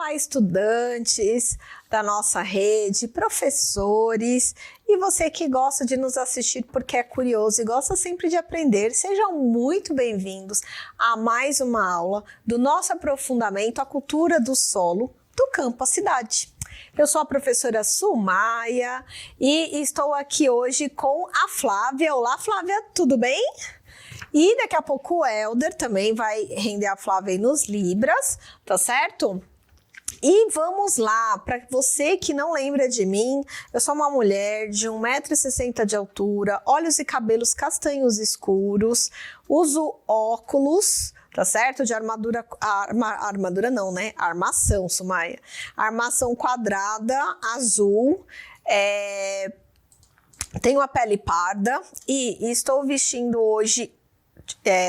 Olá, estudantes da nossa rede, professores e você que gosta de nos assistir porque é curioso e gosta sempre de aprender, sejam muito bem-vindos a mais uma aula do nosso aprofundamento à cultura do solo do Campo à Cidade. Eu sou a professora Sumaia e estou aqui hoje com a Flávia. Olá, Flávia, tudo bem? E daqui a pouco o Helder também vai render a Flávia aí nos Libras, tá certo? E vamos lá, para você que não lembra de mim, eu sou uma mulher de 1,60 m de altura, olhos e cabelos castanhos escuros, uso óculos, tá certo? De armadura não, né? Armação, Sumaia. Armação quadrada, azul, tenho a pele parda e estou vestindo hoje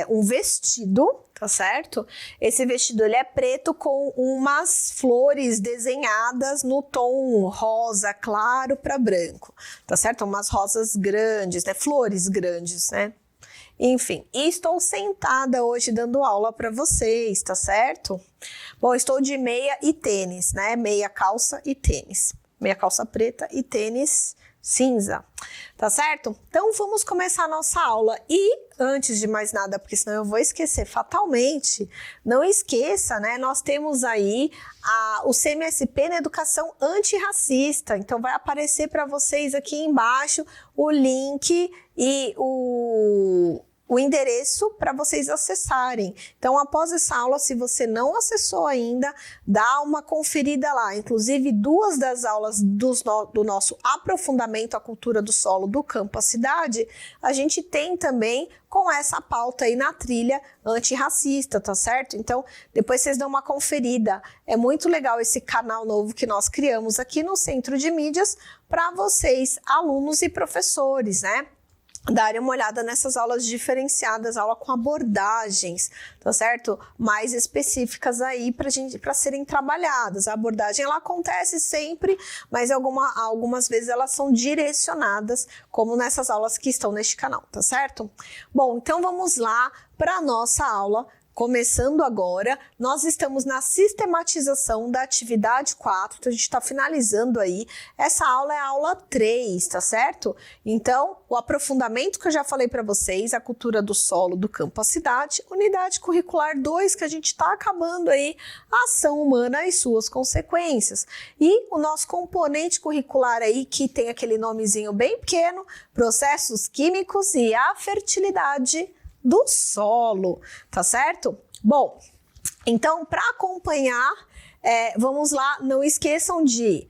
um vestido, tá certo? Esse vestido ele é preto com umas flores desenhadas no tom rosa claro para branco, tá certo? Umas rosas grandes, né? Flores grandes, né? Enfim, e estou sentada hoje dando aula para vocês, tá certo? Bom, estou de meia e tênis, né? Meia calça e tênis. Meia calça preta e tênis cinza, tá certo? Então vamos começar a nossa aula e antes de mais nada, porque senão eu vou esquecer fatalmente, não esqueça, né? Nós temos aí o CMSP na educação antirracista, então vai aparecer para vocês aqui embaixo o link e o endereço para vocês acessarem. Então, após essa aula, se você não acessou ainda, dá uma conferida lá. Inclusive, 2 das aulas do nosso aprofundamento à cultura do solo do Campo à Cidade, a gente tem também com essa pauta aí na trilha antirracista, tá certo? Então, depois vocês dão uma conferida. É muito legal esse canal novo que nós criamos aqui no Centro de Mídias para vocês, alunos e professores, né? Darem uma olhada nessas aulas diferenciadas, aula com abordagens, tá certo? Mais específicas aí para serem trabalhadas. A abordagem ela acontece sempre, mas algumas vezes elas são direcionadas, como nessas aulas que estão neste canal, tá certo? Bom, então vamos lá para a nossa aula. Começando agora, nós estamos na sistematização da atividade 4, então a gente está finalizando aí. Essa aula é a aula 3, tá certo? Então, o aprofundamento que eu já falei para vocês, a cultura do solo do Campo à Cidade, unidade curricular 2, que a gente está acabando aí, a ação humana e suas consequências. E o nosso componente curricular aí, que tem aquele nomezinho bem pequeno, processos químicos e a fertilidade do solo, tá certo? Bom, então para acompanhar, vamos lá, não esqueçam de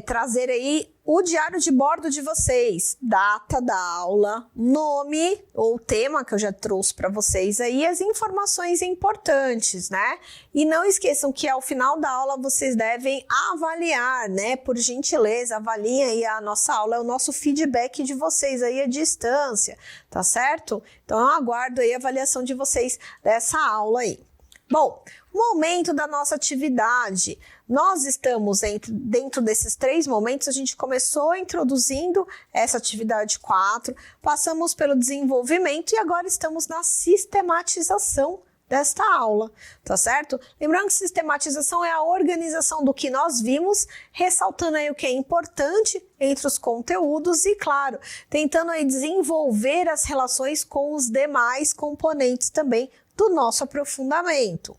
trazer aí o diário de bordo de vocês, data da aula, nome ou tema que eu já trouxe para vocês aí, as informações importantes, né? E não esqueçam que ao final da aula vocês devem avaliar, né? Por gentileza, avaliem aí a nossa aula, é o nosso feedback de vocês aí à distância, tá certo? Então eu aguardo aí a avaliação de vocês dessa aula aí. Bom, momento da nossa atividade. Nós estamos dentro desses 3 momentos, a gente começou introduzindo essa atividade 4, passamos pelo desenvolvimento e agora estamos na sistematização desta aula, tá certo? Lembrando que sistematização é a organização do que nós vimos, ressaltando aí o que é importante entre os conteúdos e, claro, tentando aí desenvolver as relações com os demais componentes também do nosso aprofundamento.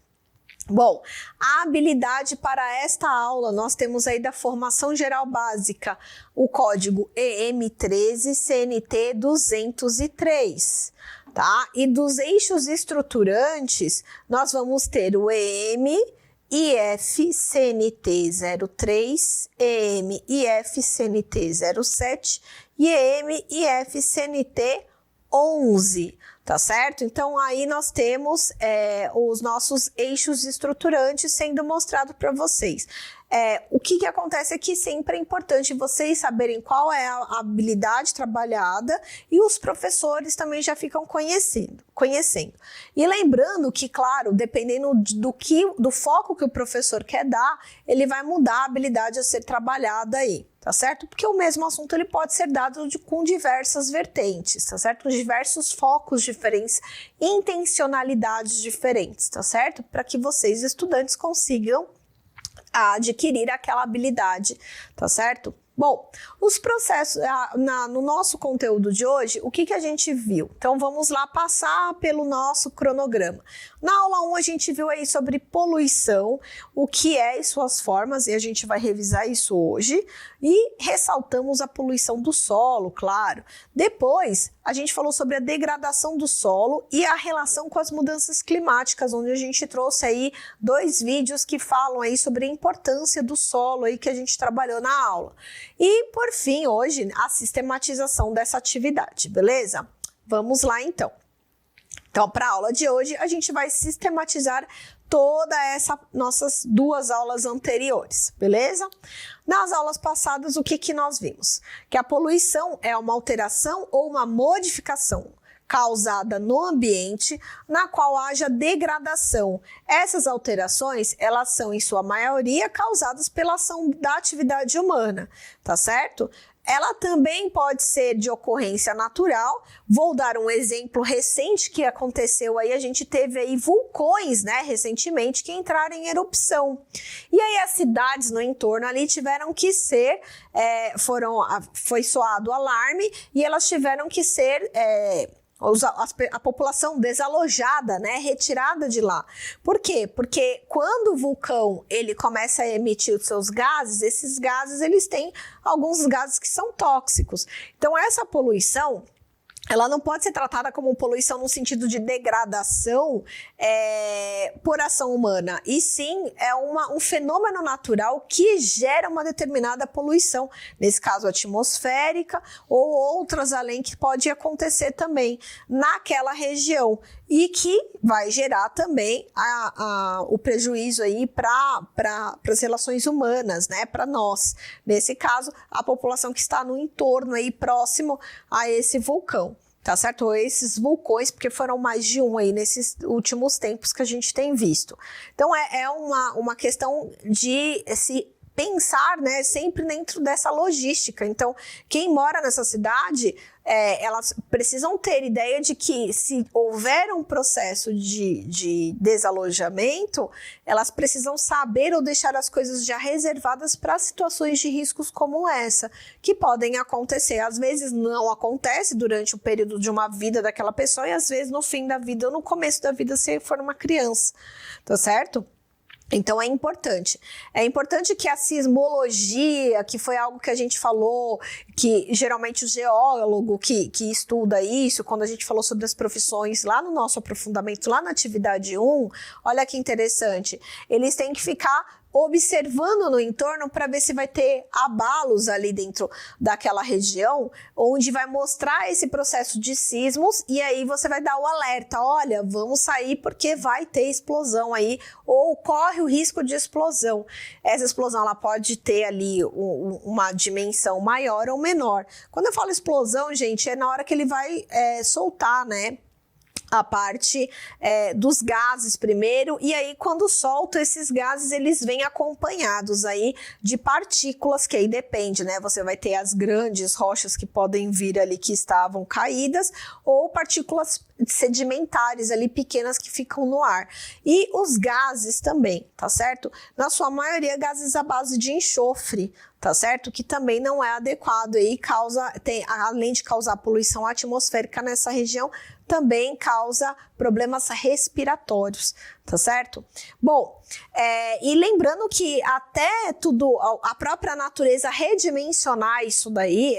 Bom, a habilidade para esta aula, nós temos aí da formação geral básica, o código EM13 CNT 203, tá? E dos eixos estruturantes, nós vamos ter o EM, IF CNT 03, EM IF CNT 07 e EM IF CNT 11. Tá certo? Então, aí nós temos os nossos eixos estruturantes sendo mostrado para vocês. O que acontece é que sempre é importante vocês saberem qual é a habilidade trabalhada e os professores também já ficam conhecendo. E lembrando que, claro, dependendo do foco que o professor quer dar, ele vai mudar a habilidade a ser trabalhada aí. Tá certo? Porque o mesmo assunto ele pode ser dado com diversas vertentes, tá certo? Com diversos focos diferentes, intencionalidades diferentes, tá certo? Para que vocês, estudantes, consigam a adquirir aquela habilidade, tá certo? Bom, os processos, no nosso conteúdo de hoje, o que a gente viu? Então, vamos lá passar pelo nosso cronograma. Na aula 1, a gente viu aí sobre poluição, o que é e suas formas, e a gente vai revisar isso hoje. E ressaltamos a poluição do solo, claro. Depois, a gente falou sobre a degradação do solo e a relação com as mudanças climáticas, onde a gente trouxe aí 2 vídeos que falam aí sobre a importância do solo aí que a gente trabalhou na aula. E, por fim, hoje, a sistematização dessa atividade, beleza? Vamos lá, então. Então, para a aula de hoje, a gente vai sistematizar toda essa nossas 2 aulas anteriores, beleza? Nas aulas passadas, o que nós vimos? Que a poluição é uma alteração ou uma modificação causada no ambiente, na qual haja degradação. Essas alterações, elas são, em sua maioria, causadas pela ação da atividade humana, tá certo? Ela também pode ser de ocorrência natural. Vou dar um exemplo recente que aconteceu aí. A gente teve aí vulcões, né, recentemente, que entraram em erupção. E aí as cidades no entorno ali tiveram que ser, foi soado o alarme e elas tiveram que ser... a população desalojada, né, retirada de lá. Por quê? Porque quando o vulcão ele começa a emitir os seus gases, esses gases eles têm alguns gases que são tóxicos. Então essa poluição, ela não pode ser tratada como poluição no sentido de degradação por ação humana, e sim é um fenômeno natural que gera uma determinada poluição, nesse caso atmosférica ou outras além que pode acontecer também naquela região e que vai gerar também o prejuízo aí para as relações humanas, né, para nós, nesse caso a população que está no entorno aí próximo a esse vulcão. Tá certo? Ou esses vulcões, porque foram mais de um aí nesses últimos tempos que a gente tem visto. Então, é uma questão de se pensar, né, sempre dentro dessa logística. Então, quem mora nessa cidade, elas precisam ter ideia de que se houver um processo de desalojamento, elas precisam saber ou deixar as coisas já reservadas para situações de riscos como essa, que podem acontecer. Às vezes não acontece durante o período de uma vida daquela pessoa e às vezes no fim da vida ou no começo da vida se for uma criança, tá certo? Então é importante que a sismologia, que foi algo que a gente falou, que geralmente o geólogo que estuda isso, quando a gente falou sobre as profissões lá no nosso aprofundamento, lá na atividade 1, olha que interessante, eles têm que ficar observando no entorno para ver se vai ter abalos ali dentro daquela região, onde vai mostrar esse processo de sismos, e aí você vai dar o alerta, olha, vamos sair porque vai ter explosão aí, ou corre o risco de explosão. Essa explosão ela pode ter ali uma dimensão maior ou menor. Quando eu falo explosão, gente, é na hora que ele vai soltar, né, a parte dos gases primeiro, e aí quando solta esses gases, eles vêm acompanhados aí de partículas, que aí depende, né? Você vai ter as grandes rochas que podem vir ali que estavam caídas, ou partículas sedimentares ali pequenas que ficam no ar. E os gases também, tá certo? Na sua maioria, gases à base de enxofre, tá certo? Que também não é adequado e além de causar poluição atmosférica nessa região, também causa problemas respiratórios, tá certo? Bom, e lembrando que até a própria natureza redimensionar isso daí,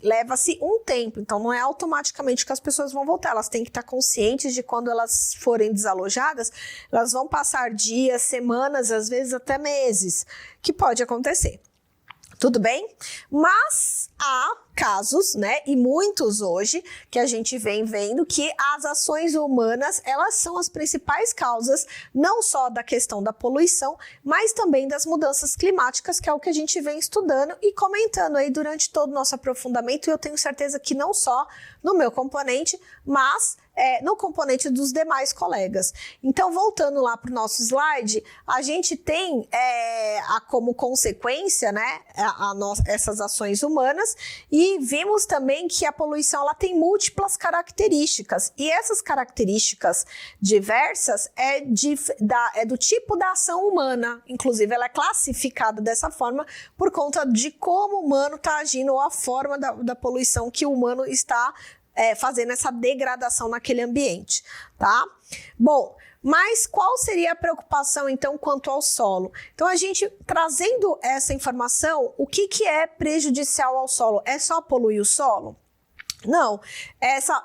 leva-se um tempo, então não é automaticamente que as pessoas vão voltar, elas têm que estar conscientes de quando elas forem desalojadas, elas vão passar dias, semanas, às vezes até meses, que pode acontecer. Tudo bem? Mas há casos, né, e muitos hoje, que a gente vem vendo que as ações humanas, elas são as principais causas, não só da questão da poluição, mas também das mudanças climáticas, que é o que a gente vem estudando e comentando aí durante todo o nosso aprofundamento, e eu tenho certeza que não só no meu componente, mas no componente dos demais colegas. Então, voltando lá para o nosso slide, a gente tem como consequência, né, essas ações humanas, e vimos também que a poluição ela tem múltiplas características, e essas características diversas é do tipo da ação humana, inclusive ela é classificada dessa forma por conta de como o humano está agindo ou a forma da poluição que o humano está fazendo essa degradação naquele ambiente, tá? Bom, mas qual seria a preocupação, então, quanto ao solo? Então, a gente trazendo essa informação, o que é prejudicial ao solo? É só poluir o solo? Não,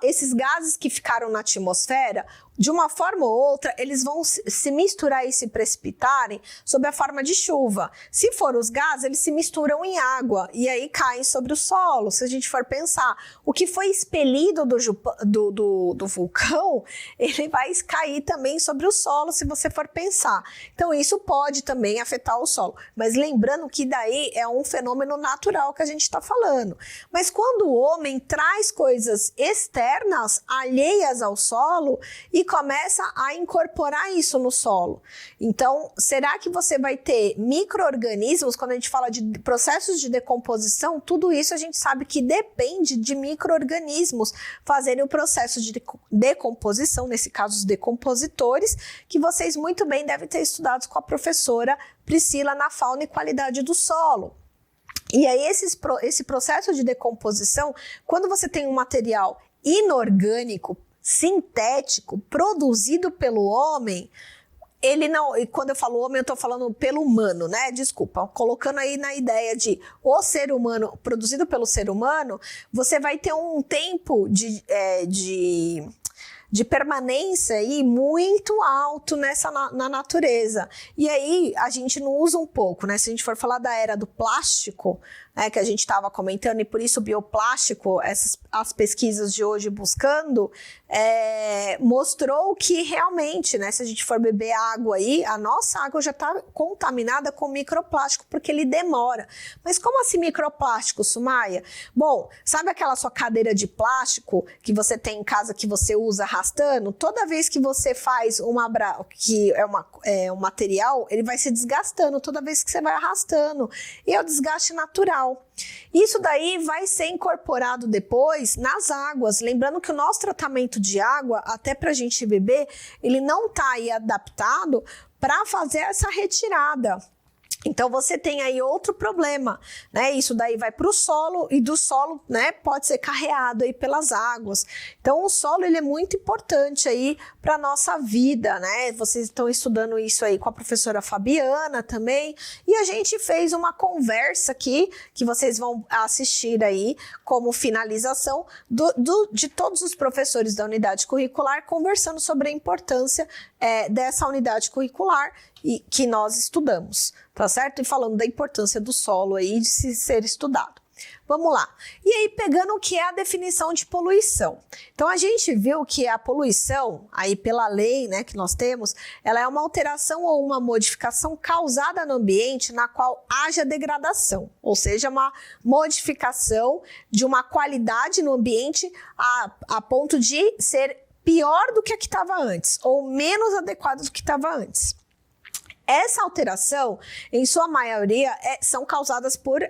esses gases que ficaram na atmosfera, de uma forma ou outra, eles vão se misturar e se precipitarem sob a forma de chuva. Se for os gases, eles se misturam em água e aí caem sobre o solo. Se a gente for pensar, o que foi expelido do vulcão, ele vai cair também sobre o solo, se você for pensar. Então, isso pode também afetar o solo. Mas lembrando que daí é um fenômeno natural que a gente está falando. Mas quando o homem traz coisas externas, alheias ao solo, e começa a incorporar isso no solo. Então, será que você vai ter micro-organismos, quando a gente fala de processos de decomposição, tudo isso a gente sabe que depende de micro-organismos fazerem o processo de decomposição, nesse caso os decompositores, que vocês muito bem devem ter estudado com a professora Priscila na fauna e qualidade do solo. E aí esse processo de decomposição, quando você tem um material inorgânico, sintético, produzido pelo homem, ele não, e quando eu falo homem, eu estou falando pelo humano, né? Desculpa, colocando aí na ideia de o ser humano, produzido pelo ser humano, você vai ter um tempo de permanência aí muito alto na natureza. E aí a gente não usa um pouco, né? Se a gente for falar da era do plástico, que a gente estava comentando, e por isso o bioplástico, as pesquisas de hoje buscando, mostrou que realmente, né, se a gente for beber água aí, a nossa água já está contaminada com microplástico, porque ele demora. Mas como assim microplástico, Sumaia? Bom, sabe aquela sua cadeira de plástico que você tem em casa que você usa arrastando? Toda vez que você faz que é um material, ele vai se desgastando toda vez que você vai arrastando. E é o desgaste natural. Isso daí vai ser incorporado depois nas águas. Lembrando que o nosso tratamento de água, até para a gente beber, ele não está aí adaptado para fazer essa retirada. Então, você tem aí outro problema, né? Isso daí vai para o solo e do solo, né, pode ser carreado aí pelas águas. Então, o solo, ele é muito importante aí para a nossa vida, né? Vocês estão estudando isso aí com a professora Fabiana também. E a gente fez uma conversa aqui, que vocês vão assistir aí como finalização de todos os professores da unidade curricular conversando sobre a importância dessa unidade curricular e que nós estudamos, tá certo? E falando da importância do solo aí de se ser estudado. Vamos lá. E aí, pegando o que é a definição de poluição. Então, a gente viu que a poluição, aí pela lei, né, que nós temos, ela é uma alteração ou uma modificação causada no ambiente na qual haja degradação, ou seja, uma modificação de uma qualidade no ambiente a ponto de ser pior do que a que estava antes, ou menos adequada do que estava antes. Essa alteração, em sua maioria, são causadas por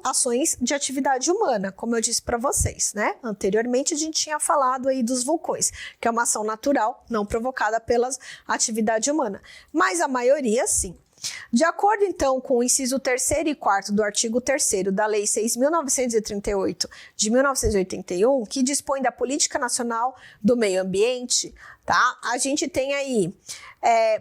ações de atividade humana, como eu disse para vocês, né? Anteriormente, a gente tinha falado aí dos vulcões, que é uma ação natural, não provocada pela atividade humana. Mas a maioria, sim. De acordo, então, com o inciso 3º e 4º do artigo 3º da Lei 6.938 de 1981, que dispõe da Política Nacional do Meio Ambiente, tá? A gente tem aí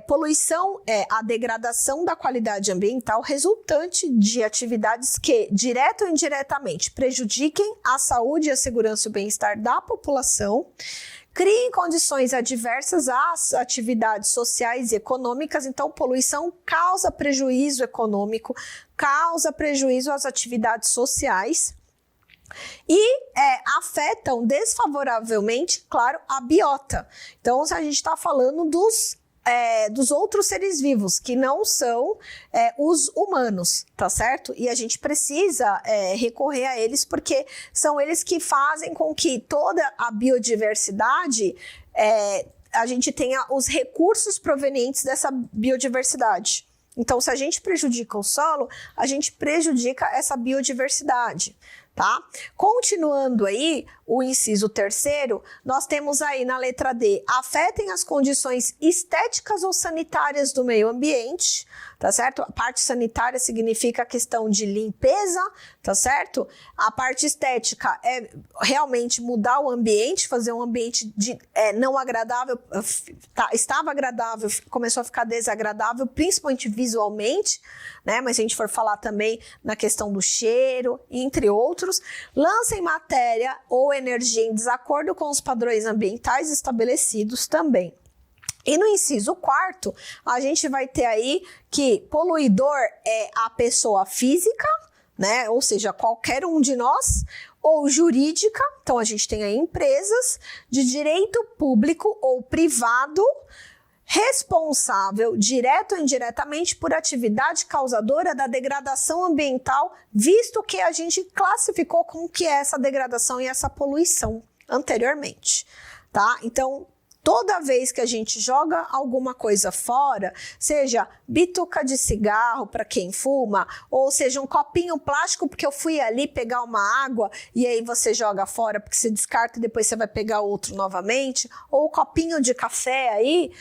poluição é a degradação da qualidade ambiental resultante de atividades que, direta ou indiretamente, prejudiquem a saúde, a segurança e o bem-estar da população, criem condições adversas às atividades sociais e econômicas. Então, poluição causa prejuízo econômico, causa prejuízo às atividades sociais e afetam desfavoravelmente, claro, a biota. Então, a gente está falando dos outros seres vivos, que não são os humanos, tá certo? E a gente precisa recorrer a eles, porque são eles que fazem com que toda a biodiversidade a gente tenha os recursos provenientes dessa biodiversidade. Então, se a gente prejudica o solo, a gente prejudica essa biodiversidade, tá? Continuando aí, o inciso 3º, nós temos aí na letra D, afetem as condições estéticas ou sanitárias do meio ambiente, tá certo? A parte sanitária significa a questão de limpeza, tá certo? A parte estética é realmente mudar o ambiente, fazer um ambiente não agradável, estava agradável, começou a ficar desagradável, principalmente visualmente, né? Mas se a gente for falar também na questão do cheiro, entre outros, lancem matéria ou energia em desacordo com os padrões ambientais estabelecidos também. E no inciso 4º, a gente vai ter aí que poluidor é a pessoa física, né? Ou seja, qualquer um de nós, ou jurídica, então a gente tem aí empresas de direito público ou privado, responsável, direto ou indiretamente, por atividade causadora da degradação ambiental, visto que a gente classificou como que é essa degradação e essa poluição anteriormente, tá? Então, toda vez que a gente joga alguma coisa fora, seja bituca de cigarro para quem fuma, ou seja um copinho plástico porque eu fui ali pegar uma água e aí você joga fora porque você descarta e depois você vai pegar outro novamente, ou o copinho de café aí,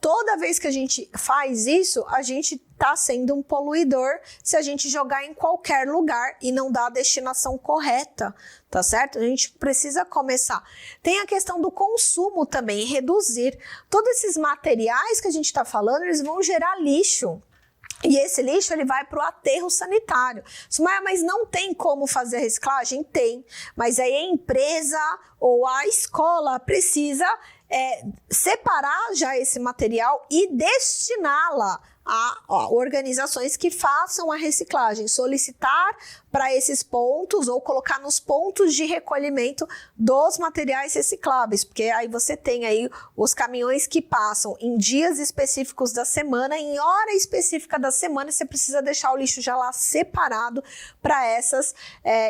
toda vez que a gente faz isso, a gente está sendo um poluidor se a gente jogar em qualquer lugar e não dar a destinação correta, tá certo? A gente precisa começar. Tem a questão do consumo também, reduzir. Todos esses materiais que a gente está falando, eles vão gerar lixo. E esse lixo ele vai para o aterro sanitário. Sumaya, mas não tem como fazer a reciclagem? Tem. Mas aí a empresa ou a escola precisa separar já esse material e destiná-la a organizações que façam a reciclagem, solicitar para esses pontos ou colocar nos pontos de recolhimento dos materiais recicláveis, porque aí você tem aí os caminhões que passam em dias específicos da semana, em hora específica da semana, você precisa deixar o lixo já lá separado para essas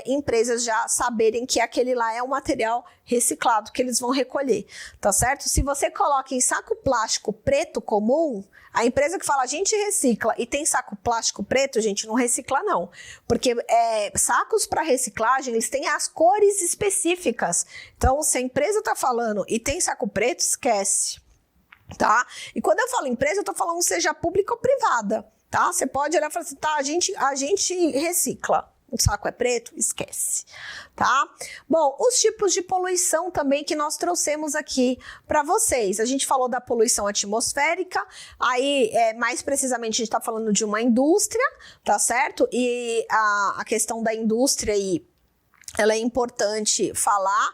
empresas já saberem que aquele lá é um material reciclado que eles vão recolher, tá certo? Se você coloca em saco plástico preto comum, a empresa que fala a gente recicla e tem saco plástico preto, a gente não recicla não, porque sacos para reciclagem, eles têm as cores específicas, então se a empresa está falando e tem saco preto, esquece, tá? E quando eu falo empresa, eu tô falando seja pública ou privada, tá? Você pode olhar e falar assim, tá, a gente recicla. O saco é preto? Esquece, tá? Bom, os tipos de poluição também que nós trouxemos aqui para vocês. A gente falou da poluição atmosférica, aí mais precisamente a gente está falando de uma indústria, tá certo? E a questão da indústria aí, ela é importante falar,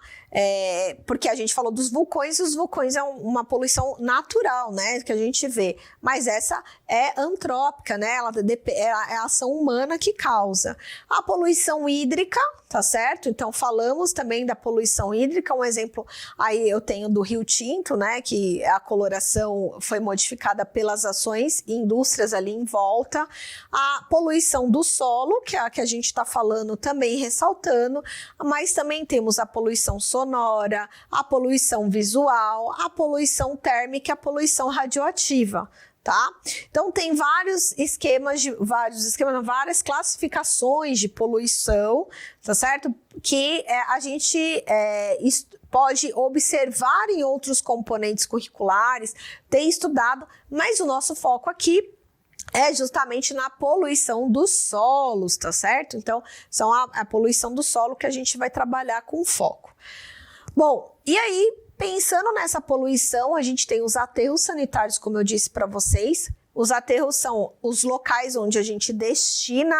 porque a gente falou dos vulcões, e os vulcões é uma poluição natural, né, que a gente vê, mas essa é antrópica, né, ela é a ação humana que causa. A poluição hídrica, tá certo? Então falamos também da poluição hídrica, um exemplo aí eu tenho do Rio Tinto, né, que a coloração foi modificada pelas ações e indústrias ali em volta. A poluição do solo, que é a que a gente está falando também, ressaltando, mas também temos a poluição sonora, a poluição visual, a poluição térmica e a poluição radioativa, tá? Então tem várias classificações de poluição, tá certo? Que a gente pode observar em outros componentes curriculares, tem estudado, mas o nosso foco aqui é justamente na poluição dos solos, tá certo? Então, são a poluição do solo que a gente vai trabalhar com foco. Bom, e aí, pensando nessa poluição, a gente tem os aterros sanitários, como eu disse para vocês. Os aterros são os locais onde a gente destina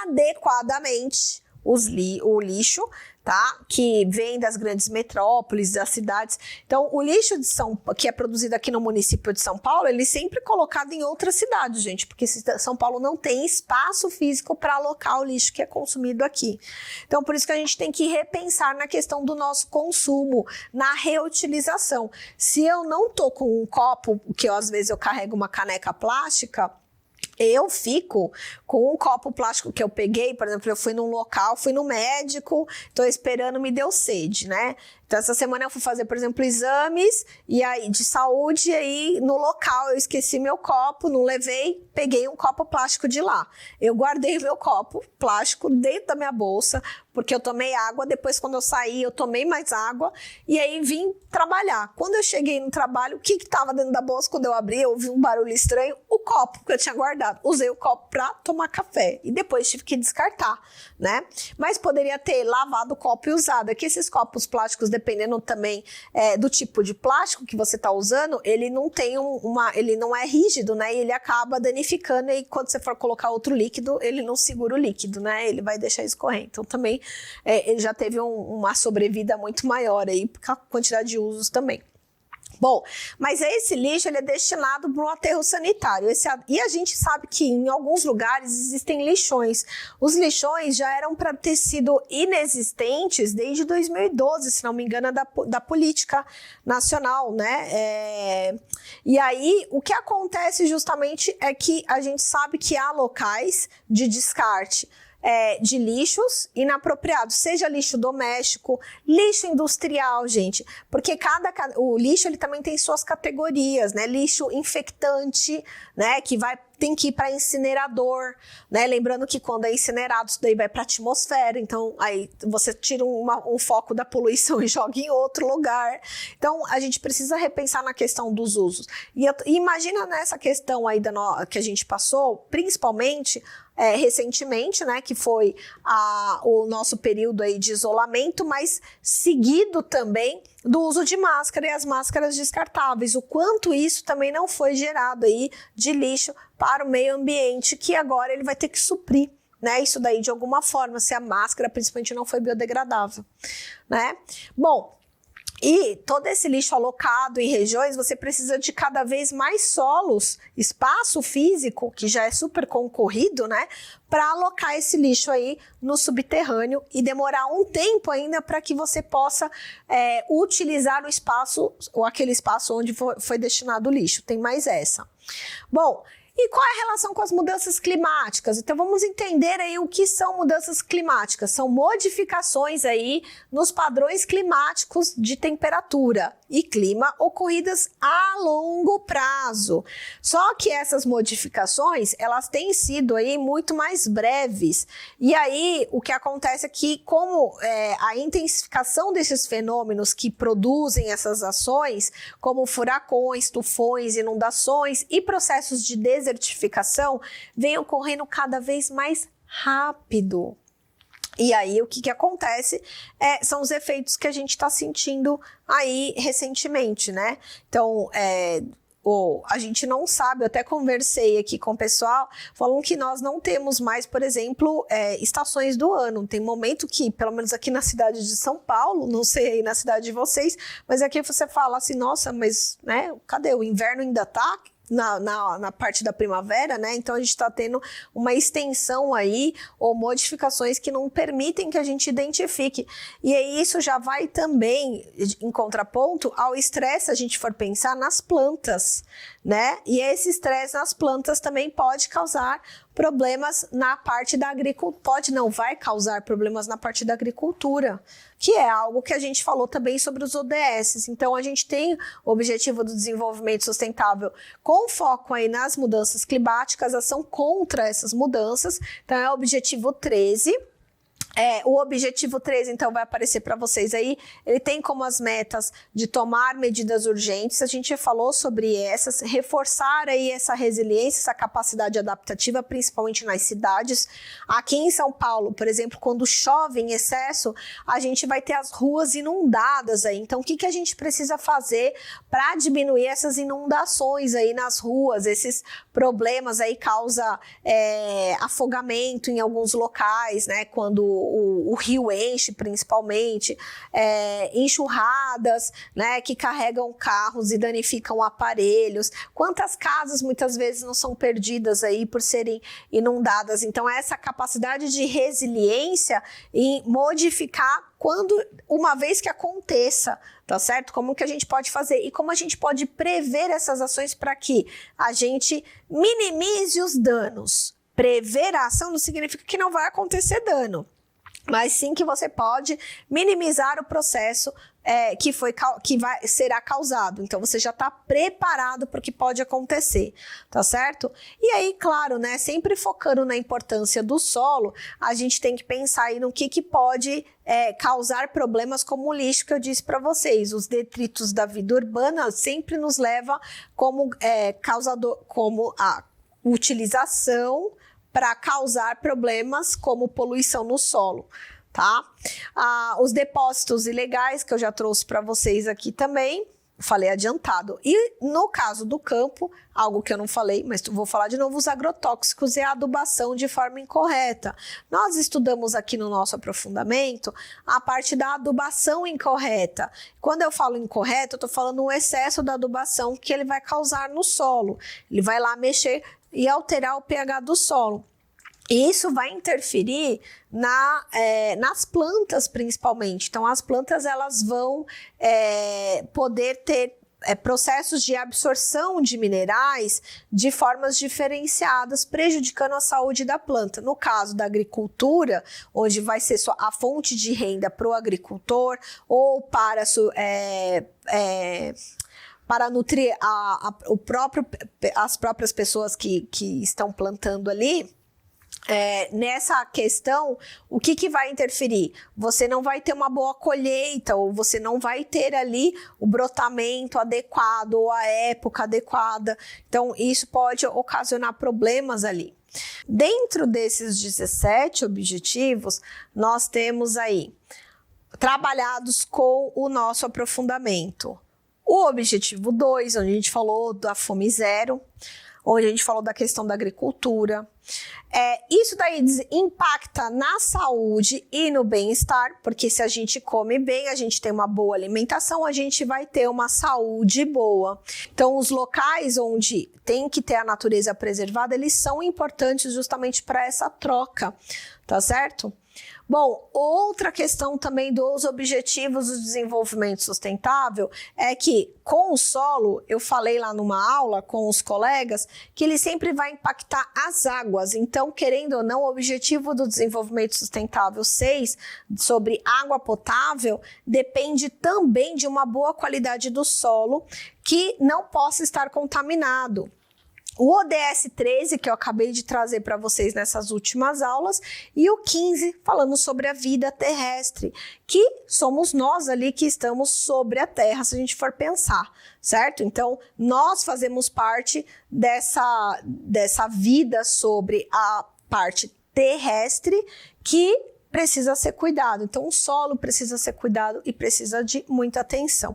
adequadamente o lixo, tá? Que vem das grandes metrópoles, das cidades. Então, o lixo que é produzido aqui no município de São Paulo, ele sempre é colocado em outras cidades, gente, porque São Paulo não tem espaço físico para alocar o lixo que é consumido aqui. Então, por isso que a gente tem que repensar na questão do nosso consumo, na reutilização. Se eu não tô com um copo, que às vezes eu carrego uma caneca plástica, eu fico com um copo plástico que eu peguei, por exemplo, eu fui num local, fui no médico, tô esperando, me deu sede, né? Então, essa semana eu fui fazer, por exemplo, exames e aí, de saúde, e aí no local eu esqueci meu copo, não levei, peguei um copo plástico de lá. Eu guardei meu copo plástico dentro da minha bolsa, porque eu tomei água, depois quando eu saí eu tomei mais água e aí vim trabalhar. Quando eu cheguei no trabalho, o que estava dentro da bolsa? Quando eu abri, eu ouvi um barulho estranho, o copo que eu tinha guardado. Usei o copo para tomar café e depois tive que descartar, né? Mas poderia ter lavado o copo e usado. É que esses copos plásticos, dependendo também do tipo de plástico que você está usando, ele não tem ele não é rígido, né? E ele acaba danificando e quando você for colocar outro líquido, ele não segura o líquido, né? Ele vai deixar escorrer. Então também ele já teve uma sobrevida muito maior aí, por a quantidade de usos também. Bom, mas esse lixo ele é destinado para o aterro sanitário. E a gente sabe que em alguns lugares existem lixões. Os lixões já eram para ter sido inexistentes desde 2012, se não me engano, da política nacional, né? E aí, o que acontece justamente é que a gente sabe que há locais de descarte de lixos inapropriados, seja lixo doméstico, lixo industrial, gente, porque o lixo ele também tem suas categorias, né? Lixo infectante, né? Que tem que ir para incinerador, né? Lembrando que quando é incinerado, isso daí vai para a atmosfera, então aí você tira um foco da poluição e joga em outro lugar. Então, a gente precisa repensar na questão dos usos. E imagina nessa questão aí que a gente passou, principalmente recentemente, né, que foi o nosso período aí de isolamento, mas seguido também do uso de máscara e as máscaras descartáveis, o quanto isso também não foi gerado aí de lixo para o meio ambiente, que agora ele vai ter que suprir, né, isso daí de alguma forma, se a máscara principalmente não foi biodegradável, né? Bom, e todo esse lixo alocado em regiões, você precisa de cada vez mais solos, espaço físico, que já é super concorrido, né? Para alocar esse lixo aí no subterrâneo e demorar um tempo ainda para que você possa utilizar o espaço, ou aquele espaço onde foi destinado o lixo. Tem mais essa. Bom, e qual é a relação com as mudanças climáticas? Então vamos entender aí o que são mudanças climáticas. São modificações aí nos padrões climáticos de temperatura e clima ocorridas a longo prazo. Só que essas modificações, elas têm sido aí muito mais breves. E aí o que acontece é que como a intensificação desses fenômenos que produzem essas ações, como furacões, tufões, inundações e processos de desertificação vem ocorrendo cada vez mais rápido. E aí o que acontece são os efeitos que a gente está sentindo aí recentemente, né? Então, a gente não sabe, eu até conversei aqui com o pessoal, falando que nós não temos mais, por exemplo, estações do ano. Tem momento que, pelo menos aqui na cidade de São Paulo, não sei aí na cidade de vocês, mas aqui você fala assim, nossa, mas né, cadê? O inverno ainda tá na parte da primavera, né? Então a gente está tendo uma extensão aí ou modificações que não permitem que a gente identifique. E aí isso já vai também em contraponto ao estresse, se a gente for pensar nas plantas, né? E esse estresse nas plantas também pode causar problemas na parte da agricultura, vai causar problemas na parte da agricultura, que é algo que a gente falou também sobre os ODS. Então, a gente tem o Objetivo do Desenvolvimento Sustentável com foco aí nas mudanças climáticas, ação contra essas mudanças. Então, é o Objetivo 13. O Objetivo 13, então, vai aparecer para vocês aí. Ele tem como as metas de tomar medidas urgentes. A gente já falou sobre essas, reforçar aí essa resiliência, essa capacidade adaptativa, principalmente nas cidades. Aqui em São Paulo, por exemplo, quando chove em excesso, a gente vai ter as ruas inundadas aí. Então, o que a gente precisa fazer para diminuir essas inundações aí nas ruas? Esses problemas aí causam afogamento em alguns locais, né? Quando o rio enche, principalmente, enxurradas, né, que carregam carros e danificam aparelhos. Quantas casas muitas vezes não são perdidas aí por serem inundadas? Então, essa capacidade de resiliência em modificar uma vez que aconteça, tá certo? Como que a gente pode fazer e como a gente pode prever essas ações para que a gente minimize os danos. Prever a ação não significa que não vai acontecer dano, mas sim que você pode minimizar o processo será causado. Então, você já está preparado para o que pode acontecer, tá certo? E aí, claro, né, sempre focando na importância do solo, a gente tem que pensar aí no que pode causar problemas como o lixo que eu disse para vocês. Os detritos da vida urbana sempre nos leva como causador, como a utilização para causar problemas como poluição no solo. Tá? Os depósitos ilegais que eu já trouxe para vocês aqui também, falei adiantado. E no caso do campo, algo que eu não falei, mas vou falar de novo, os agrotóxicos e a adubação de forma incorreta. Nós estudamos aqui no nosso aprofundamento a parte da adubação incorreta. Quando eu falo incorreta, eu estou falando o excesso da adubação que ele vai causar no solo. Ele vai lá mexer e alterar o pH do solo. E isso vai interferir nas plantas, principalmente. Então, as plantas elas vão poder ter processos de absorção de minerais de formas diferenciadas, prejudicando a saúde da planta. No caso da agricultura, onde vai ser só a fonte de renda para o agricultor ou para nutrir as próprias pessoas que estão plantando ali. Nessa questão, o que vai interferir? Você não vai ter uma boa colheita, ou você não vai ter ali o brotamento adequado, ou a época adequada. Então, isso pode ocasionar problemas ali. Dentro desses 17 objetivos, nós temos aí, trabalhados com o nosso aprofundamento. O objetivo 2, onde a gente falou da fome zero, onde a gente falou da questão da agricultura. Isso daí impacta na saúde e no bem-estar, porque se a gente come bem, a gente tem uma boa alimentação, a gente vai ter uma saúde boa. Então, os locais onde tem que ter a natureza preservada, eles são importantes justamente para essa troca, tá certo? Bom, outra questão também dos objetivos do desenvolvimento sustentável é que com o solo, eu falei lá numa aula com os colegas, que ele sempre vai impactar as águas. Então, querendo ou não, o objetivo do desenvolvimento sustentável 6, sobre água potável, depende também de uma boa qualidade do solo que não possa estar contaminado. O ODS 13, que eu acabei de trazer para vocês nessas últimas aulas, e o 15, falando sobre a vida terrestre, que somos nós ali que estamos sobre a Terra, se a gente for pensar, certo? Então, nós fazemos parte dessa vida sobre a parte terrestre que precisa ser cuidado. Então, o solo precisa ser cuidado e precisa de muita atenção.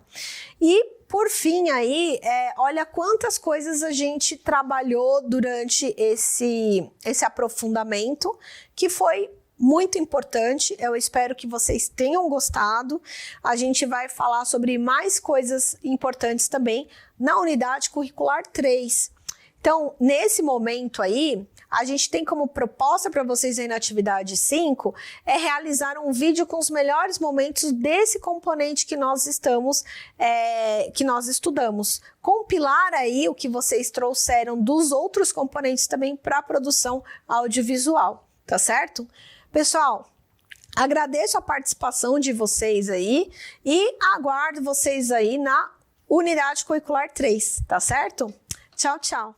E por fim aí, olha quantas coisas a gente trabalhou durante esse aprofundamento, que foi muito importante. Eu espero que vocês tenham gostado. A gente vai falar sobre mais coisas importantes também na unidade curricular 3. Então, nesse momento aí, a gente tem como proposta para vocês aí na atividade 5 realizar um vídeo com os melhores momentos desse componente que nós estudamos. Compilar aí o que vocês trouxeram dos outros componentes também para a produção audiovisual, tá certo? Pessoal, agradeço a participação de vocês aí e aguardo vocês aí na unidade curricular 3, tá certo? Tchau, tchau!